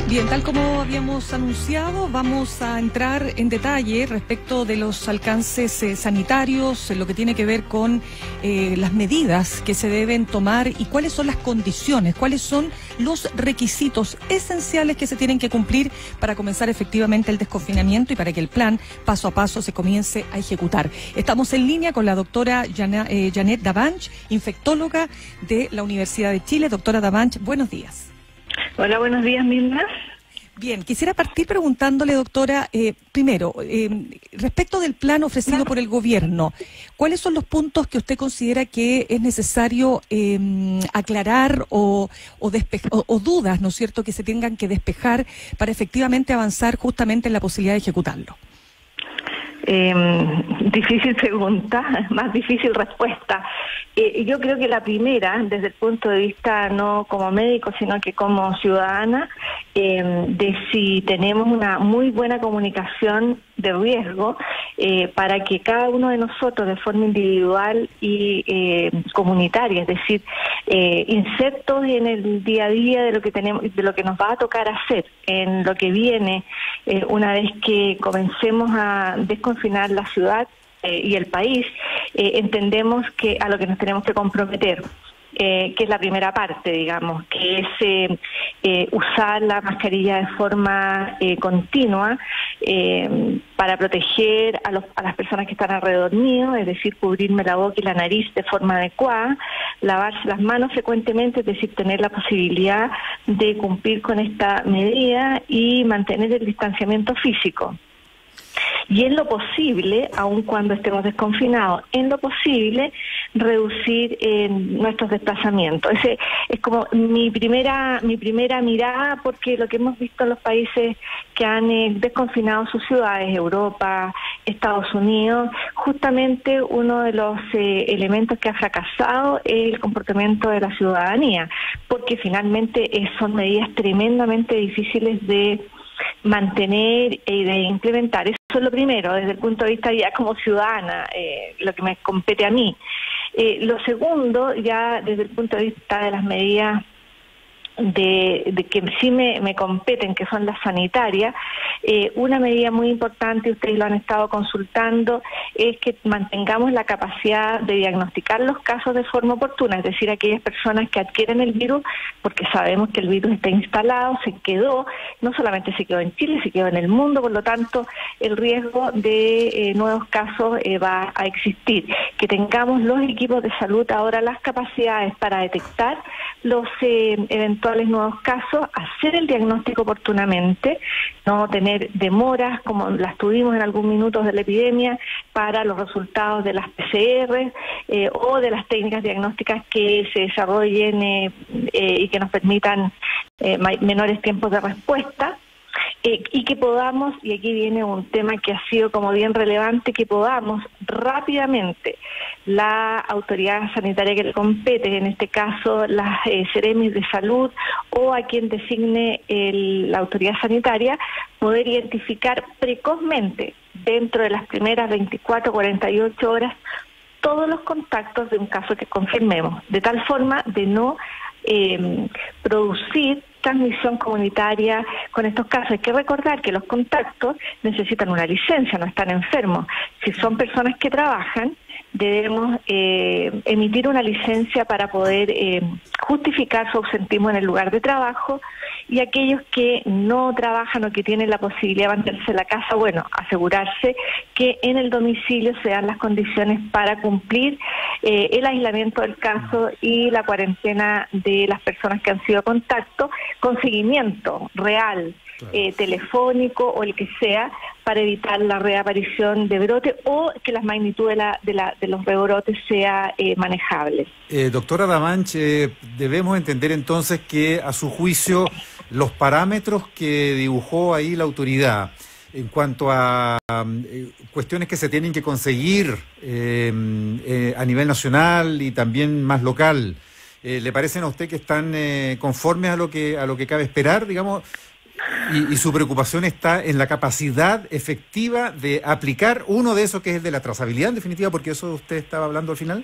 Bien, tal como habíamos anunciado, vamos a entrar en detalle respecto de los alcances sanitarios, lo que tiene que ver con las medidas que se deben tomar y cuáles son las condiciones, cuáles son los requisitos esenciales que se tienen que cumplir para comenzar efectivamente el desconfinamiento y para que el plan paso a paso se comience a ejecutar. Estamos en línea con la doctora Janet Davanch, infectóloga de la Universidad de Chile. Doctora Davanch, buenos días. Hola, buenos días, Milna. Bien, quisiera partir preguntándole, doctora, primero, respecto del plan ofrecido por el gobierno, ¿cuáles son los puntos que usted considera que es necesario aclarar o dudas, ¿no es cierto?, que se tengan que despejar para efectivamente avanzar justamente en la posibilidad de ejecutarlo? Difícil pregunta, más difícil respuesta. Yo creo que la primera, desde el punto de vista no como médico, sino que como ciudadana, de si tenemos una muy buena comunicación de riesgo para que cada uno de nosotros de forma individual y comunitaria, es decir, insertos en el día a día de lo que tenemos, de lo que nos va a tocar hacer en lo que viene una vez que comencemos a desconfinar la ciudad y el país, entendemos que a lo que nos tenemos que comprometer. Que es la primera parte, digamos, que es usar la mascarilla de forma continua para proteger a las personas que están alrededor mío, es decir, cubrirme la boca y la nariz de forma adecuada, lavarse las manos frecuentemente, es decir, tener la posibilidad de cumplir con esta medida y mantener el distanciamiento físico. Y en lo posible, aun cuando estemos desconfinados, en lo posible reducir nuestros desplazamientos. Ese es como mi primera mirada, porque lo que hemos visto en los países que han desconfinado sus ciudades, Europa, Estados Unidos, justamente uno de los elementos que ha fracasado es el comportamiento de la ciudadanía, porque finalmente son medidas tremendamente difíciles de mantener y de implementar. Eso es lo primero, desde el punto de vista ya como ciudadana, lo que me compete a mí. Lo segundo, ya desde el punto de vista de las medidas de que sí me competen, que son las sanitarias, una medida muy importante, ustedes lo han estado consultando, es que mantengamos la capacidad de diagnosticar los casos de forma oportuna, es decir, aquellas personas que adquieren el virus, porque sabemos que el virus está instalado, se quedó, no solamente se quedó en Chile, se quedó en el mundo, por lo tanto, el riesgo de nuevos casos va a existir. Que tengamos los equipos de salud ahora las capacidades para detectar los eventuales nuevos casos, hacer el diagnóstico oportunamente, no tener demoras como las tuvimos en algún minuto de la epidemia para los resultados de las PCR o de las técnicas diagnósticas que se desarrollen y que nos permitan menores tiempos de respuesta. Y que podamos, y aquí viene un tema que ha sido como bien relevante, que podamos rápidamente la autoridad sanitaria que le compete, en este caso las Seremis de Salud o a quien designe la autoridad sanitaria, poder identificar precozmente dentro de las primeras 24 o 48 horas todos los contactos de un caso que confirmemos, de tal forma de no producir transmisión comunitaria con estos casos. Hay que recordar que los contactos necesitan una licencia, no están enfermos. Si son personas que trabajan, debemos emitir una licencia para poder justificar su ausentismo en el lugar de trabajo, y aquellos que no trabajan o que tienen la posibilidad de mantenerse en la casa, bueno, asegurarse que en el domicilio se dan las condiciones para cumplir el aislamiento del caso y la cuarentena de las personas que han sido contacto, con seguimiento real, telefónico o el que sea, para evitar la reaparición de brote o que la magnitud de los rebrotes sea manejable. Doctora Davanch, debemos entender entonces que a su juicio los parámetros que dibujó ahí la autoridad en cuanto a cuestiones que se tienen que conseguir a nivel nacional y también más local, ¿le parecen a usted que están conformes a lo que cabe esperar, digamos? Y su preocupación está en la capacidad efectiva de aplicar uno de esos, que es el de la trazabilidad, en definitiva, porque eso usted estaba hablando al final.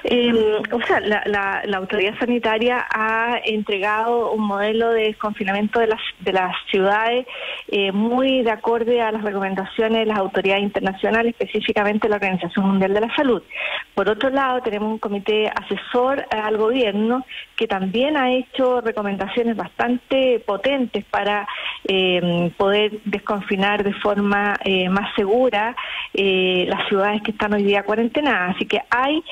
La autoridad sanitaria ha entregado un modelo de desconfinamiento de las ciudades muy de acorde a las recomendaciones de las autoridades internacionales, específicamente la Organización Mundial de la Salud. Por otro lado, tenemos un comité asesor al gobierno que también ha hecho recomendaciones bastante potentes para poder desconfinar de forma más segura las ciudades que están hoy día cuarentenadas. Así que hay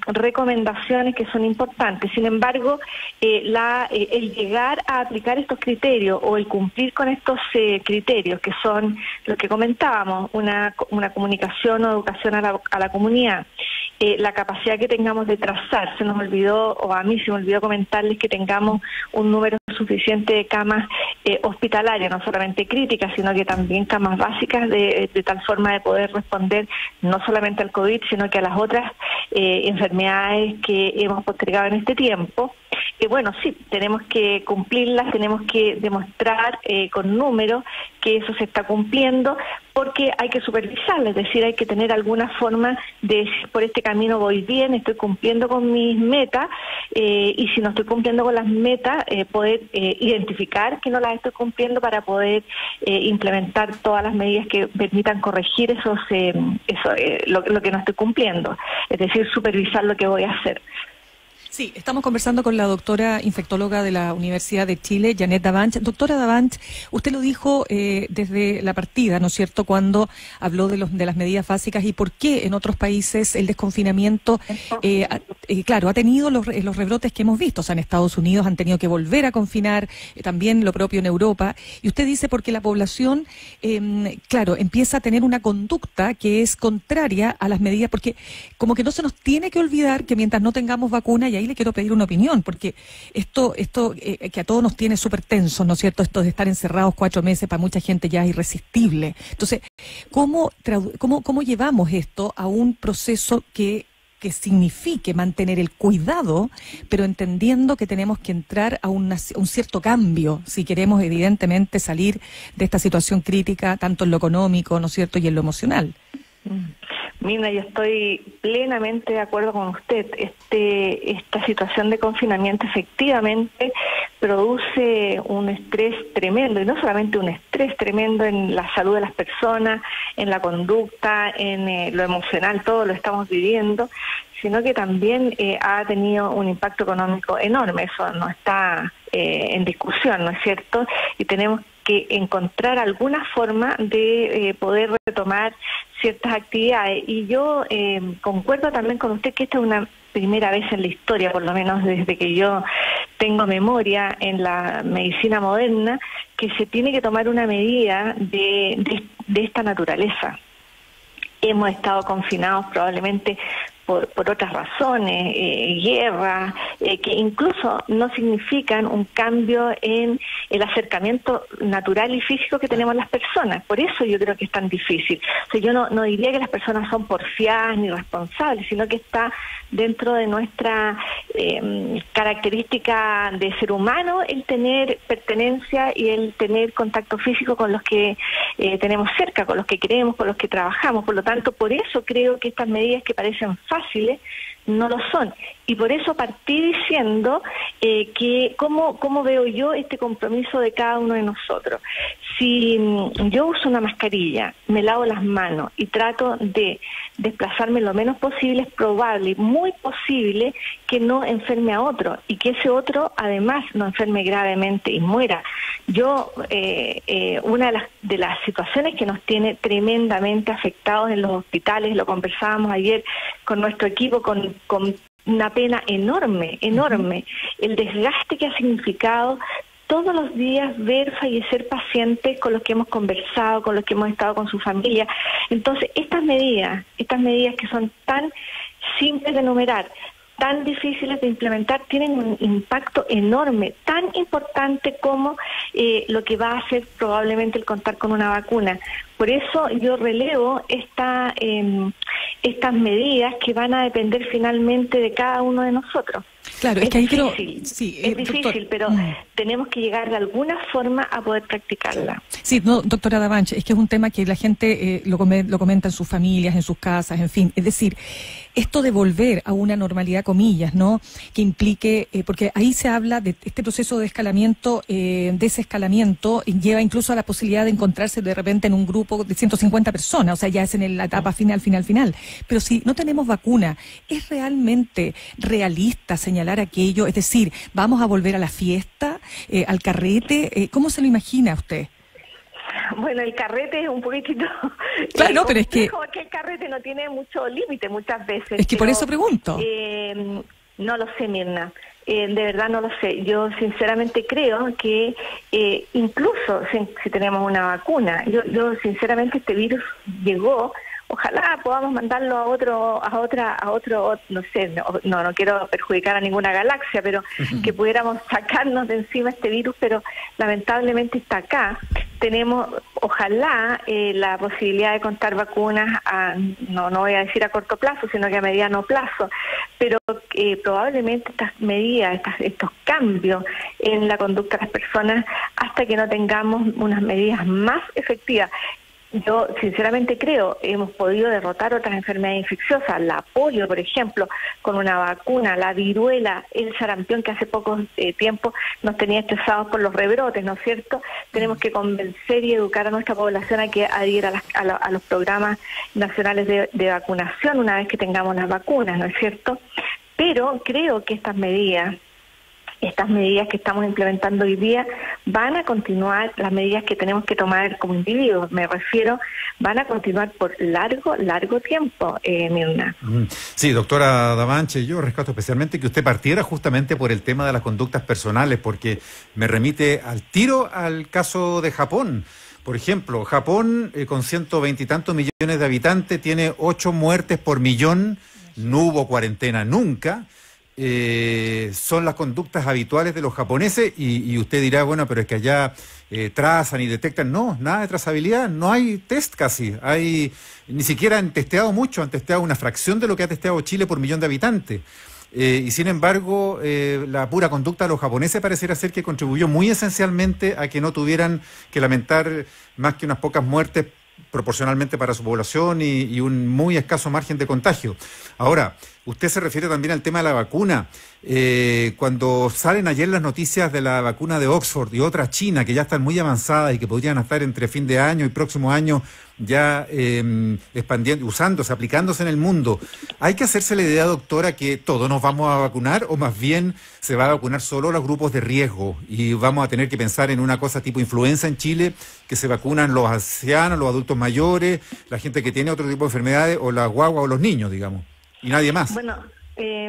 recomendaciones que son importantes. Sin embargo, el llegar a aplicar estos criterios o el cumplir con estos criterios, que son lo que comentábamos, una comunicación o educación a la comunidad, la capacidad que tengamos de trazar, se nos olvidó, o a mí se me olvidó comentarles que tengamos un número suficiente de camas hospitalarias, no solamente críticas, sino que también camas básicas, de tal forma de poder responder no solamente al COVID, sino que a las otras enfermedades que hemos postergado en este tiempo. Bueno, sí, tenemos que cumplirlas, tenemos que demostrar con números que eso se está cumpliendo, porque hay que supervisarlo, es decir, hay que tener alguna forma de decir, por este camino voy bien, estoy cumpliendo con mis metas, y si no estoy cumpliendo con las metas, poder identificar que no las estoy cumpliendo para poder implementar todas las medidas que permitan corregir lo que no estoy cumpliendo, es decir, supervisar lo que voy a hacer. Sí, estamos conversando con la doctora infectóloga de la Universidad de Chile, Janet Davanch. Doctora Davanch, usted lo dijo desde la partida, ¿no es cierto?, cuando habló de las medidas básicas y por qué en otros países el desconfinamiento, claro, ha tenido los rebrotes que hemos visto. O sea, en Estados Unidos han tenido que volver a confinar, también lo propio en Europa. Y usted dice porque la población, claro, empieza a tener una conducta que es contraria a las medidas, porque como que no se nos tiene que olvidar que mientras no tengamos vacuna, y ahí le quiero pedir una opinión, porque esto que a todos nos tiene súper tensos, ¿no es cierto?, esto de estar encerrados 4 meses para mucha gente ya es irresistible. Entonces, ¿cómo llevamos esto a un proceso que signifique mantener el cuidado, pero entendiendo que tenemos que entrar a un cierto cambio si queremos evidentemente salir de esta situación crítica, tanto en lo económico, ¿no es cierto?, y en lo emocional? Mina, yo estoy plenamente de acuerdo con usted. Esta situación de confinamiento efectivamente produce un estrés tremendo, y no solamente un estrés tremendo en la salud de las personas, en la conducta, en lo emocional, todo lo estamos viviendo, sino que también ha tenido un impacto económico enorme. Eso no está en discusión, ¿no es cierto? Y tenemos que encontrar alguna forma de poder retomar ciertas actividades. Y yo concuerdo también con usted que esta es una primera vez en la historia, por lo menos desde que yo tengo memoria en la medicina moderna, que se tiene que tomar una medida de esta naturaleza. Hemos estado confinados probablemente por otras razones, guerras, que incluso no significan un cambio en el acercamiento natural y físico que tenemos las personas. Por eso yo creo que es tan difícil. O sea, yo no diría que las personas son porfiadas ni responsables, sino que está dentro de nuestra característica de ser humano el tener pertenencia y el tener contacto físico con los que tenemos cerca, con los que queremos, con los que trabajamos. Por lo tanto, por eso creo que estas medidas que parecen fáciles no lo son. Y por eso partí diciendo que cómo veo yo este compromiso de cada uno de nosotros. Si yo uso una mascarilla, me lavo las manos y trato de desplazarme lo menos posible, es probable, muy posible, que no enferme a otro y que ese otro además no enferme gravemente y muera. Yo, una de las situaciones que nos tiene tremendamente afectados en los hospitales, lo conversábamos ayer con nuestro equipo, con una pena enorme, el desgaste que ha significado todos los días ver fallecer pacientes con los que hemos conversado, con los que hemos estado con su familia. Entonces, estas medidas que son tan simples de enumerar, tan difíciles de implementar, tienen un impacto enorme, tan importante como lo que va a hacer probablemente el contar con una vacuna. Por eso yo relevo estas medidas que van a depender finalmente de cada uno de nosotros. Claro, es que ahí creo... Sí, es difícil, pero tenemos que llegar de alguna forma a poder practicarla. Sí, no, doctora Davanche, es que es un tema que la gente lo comenta en sus familias, en sus casas, en fin. Es decir, esto de volver a una normalidad, comillas, ¿no? Que implique, porque ahí se habla de este proceso de escalamiento, desescalamiento, lleva incluso a la posibilidad de encontrarse de repente en un grupo de 150 personas, o sea, ya es en la etapa final. Pero si no tenemos vacuna, ¿es realmente realista señalar aquello? Es decir, ¿vamos a volver a la fiesta, al carrete? ¿Cómo se lo imagina usted? Bueno, el carrete es un poquitito... Claro, no, pero es que el carrete no tiene mucho límite muchas veces. Es que por eso pregunto. No lo sé, Mirna. De verdad no lo sé. Yo sinceramente creo que incluso si tenemos una vacuna, yo sinceramente este virus llegó... Ojalá podamos mandarlo a otro, no sé, no quiero perjudicar a ninguna galaxia, pero que pudiéramos sacarnos de encima este virus, pero lamentablemente está acá. Tenemos, ojalá, la posibilidad de contar vacunas no voy a decir a corto plazo, sino que a mediano plazo, pero probablemente estas medidas, estos cambios en la conducta de las personas, hasta que no tengamos unas medidas más efectivas. Yo sinceramente creo hemos podido derrotar otras enfermedades infecciosas, la polio, por ejemplo, con una vacuna, la viruela, el sarampión, que hace poco tiempo nos tenía estresados por los rebrotes, ¿no es cierto? Tenemos que convencer y educar a nuestra población a que adhiera a los programas nacionales de vacunación una vez que tengamos las vacunas, ¿no es cierto? Pero creo que estas medidas que estamos implementando hoy día van a continuar, las medidas que tenemos que tomar como individuos, me refiero, van a continuar por largo tiempo, Mirna. Sí, doctora Davanche, yo rescato especialmente que usted partiera justamente por el tema de las conductas personales, porque me remite al tiro al caso de Japón. Por ejemplo, Japón, con 120 y tantos millones de habitantes, tiene 8 muertes por millón, no hubo cuarentena nunca. Son las conductas habituales de los japoneses y usted dirá, bueno, pero es que allá trazan y detectan. No, nada de trazabilidad, no hay test casi, ni siquiera han testeado mucho, han testeado una fracción de lo que ha testeado Chile por millón de habitantes. Y sin embargo, la pura conducta de los japoneses pareciera ser que contribuyó muy esencialmente a que no tuvieran que lamentar más que unas pocas muertes proporcionalmente para su población y un muy escaso margen de contagio. Ahora, usted se refiere también al tema de la vacuna. Cuando salen ayer las noticias de la vacuna de Oxford y otra China que ya están muy avanzadas y que podrían estar entre fin de año y próximo año ya expandiendo, usándose, aplicándose en el mundo, ¿hay que hacerse la idea, doctora, que todos nos vamos a vacunar o más bien se va a vacunar solo los grupos de riesgo y vamos a tener que pensar en una cosa tipo influenza en Chile, que se vacunan los ancianos, los adultos mayores, la gente que tiene otro tipo de enfermedades o las guaguas o los niños, digamos, y nadie más? Bueno,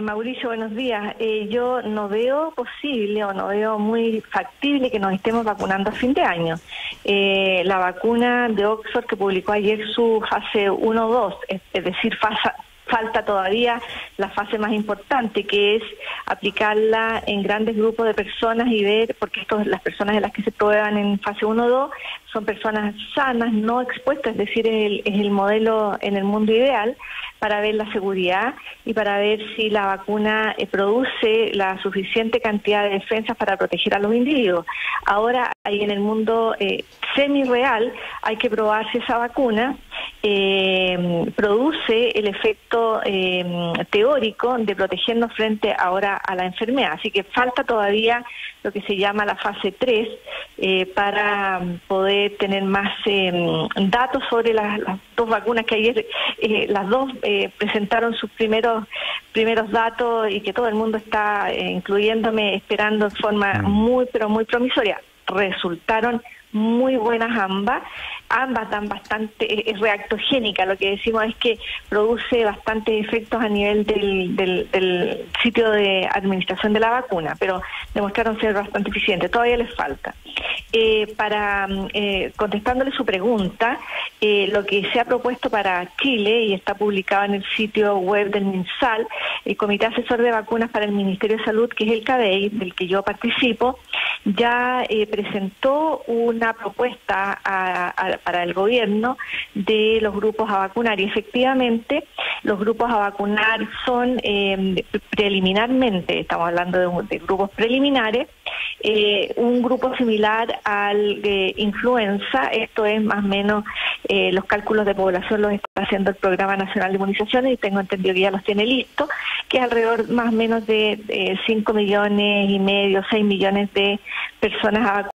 Mauricio, buenos días. Yo no veo posible o no veo muy factible que nos estemos vacunando a fin de año. La vacuna de Oxford que publicó ayer su fase 1-2, es decir, falta todavía la fase más importante, que es aplicarla en grandes grupos de personas y ver, porque las personas de las que se prueban en fase 1-2 son personas sanas, no expuestas, es decir, es el modelo en el mundo ideal, para ver la seguridad y para ver si la vacuna produce la suficiente cantidad de defensas para proteger a los individuos. Ahora, ahí en el mundo semi-real, hay que probar si esa vacuna produce el efecto teórico de protegernos frente ahora a la enfermedad. Así que falta todavía lo que se llama la fase 3 para poder tener más datos sobre las dos vacunas que ayer las dos presentaron sus primeros datos y que todo el mundo está, incluyéndome, esperando en forma muy promisoria. Resultaron muy buenas ambas dan bastante, es reactogénica, lo que decimos es que produce bastantes efectos a nivel del sitio de administración de la vacuna, pero demostraron ser bastante eficientes, todavía les falta. Contestándole su pregunta, lo que se ha propuesto para Chile y está publicado en el sitio web del MinSal, el Comité Asesor de Vacunas para el Ministerio de Salud, que es el CADEI, del que yo participo, ya presentó un una propuesta para el gobierno de los grupos a vacunar, y efectivamente los grupos a vacunar son preliminarmente, estamos hablando de grupos preliminares, un grupo similar al de influenza. Esto es más o menos, los cálculos de población los está haciendo el Programa Nacional de Inmunizaciones y tengo entendido que ya los tiene listos, que es alrededor más o menos de 5,5 millones, 6 millones de personas a vacunar.